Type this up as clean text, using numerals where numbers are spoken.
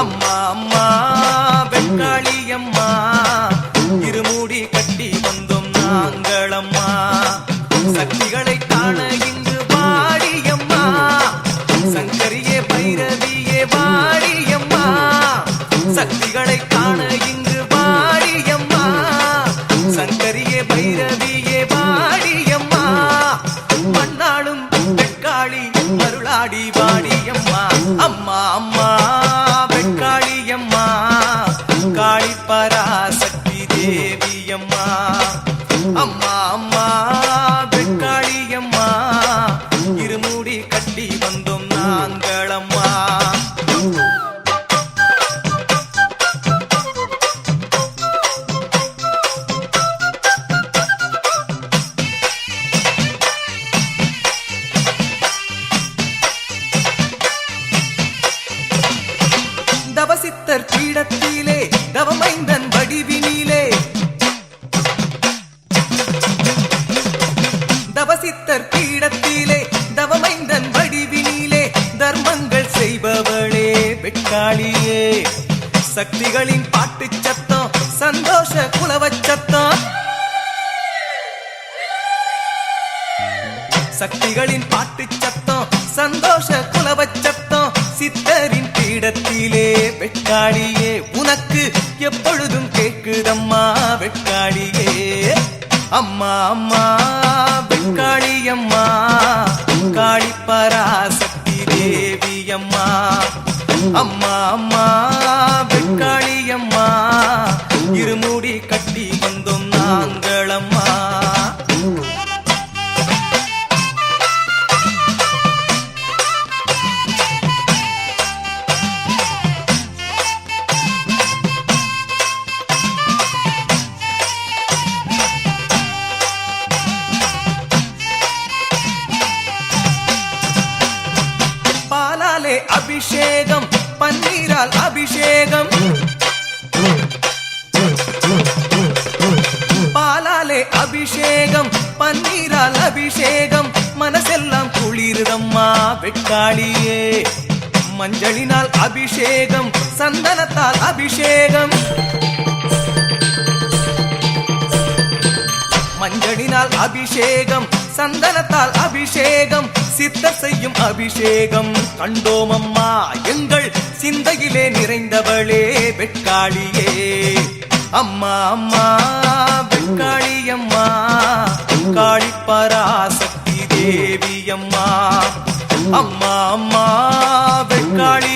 அம்மா அம்மா வெக்காளி அம்மா இருமுடி கட்டி வந்தோம் நாங்கள் அம்மா சக்திகளை காண இங்கு வாடியம்மா சங்கரியே பைரவியே வாடியம்மா சக்திகளை காண இங்கு வாடியம்மா சங்கரியே பைரவியே வாடியம்மா மண்ணாளும் வெக்காளி மருளாடி வாடியம்மா அம்மா அம்மா வெக்காளி அம்மா காளி பராசக்தி தேவி அம்மா அம்மா அம்மா வெக்காளி அம்மா இருமுடி கட்டி வந்தோம் நாங்கள் அம்மா தவசித்தர் பீடத்திலே தவமைந்தன் வடிவினிலே தவசித்தர் பீடத்திலே தவமைந்தன் வடிவினிலே தர்மங்கள் செய்பவளே வெக்காளியே சக்திகளின் பாட்டு சத்தம் சந்தோஷ குலவச் சத்தம் சக்திகளின் பாட்டு சத்தம் சந்தோஷ குலவச் சத்தம் சித்தரின் பீடத்திலே வெக்காளியே உனக்கு எப்பொழுதும் கேட்குதம்மா வெக்காளியே அம்மா அம்மா வெக்காளி அம்மா காளி பராசக்தி தேவி அம்மா அம்மா அம்மா வெக்காளி அம்மா இருமுடி கட்டி வந்தோம் நாங்கள் அம்மா பாலாலே அபிஷேகம் பன்னீரால் அபிஷேகம் பாலாலே அபிஷேகம் பன்னீரால் அபிஷேகம் மனசெல்லாம் குளிருதம்மா வெக்காளியே மஞ்சளினால் அபிஷேகம் சந்தனத்தால் அபிஷேகம் மஞ்சளினால் அபிஷேகம் சந்தனத்தால் அபிஷேகம் சித்தர் செய்யும் அபிஷேகம் கண்டோம் அம்மா எங்கள் சிந்தையிலே நிறைந்தவளே வெக்காளியே அம்மா அம்மா வெக்காளி அம்மா காளி பராசக்தி தேவி அம்மா அம்மா அம்மா வெக்காளி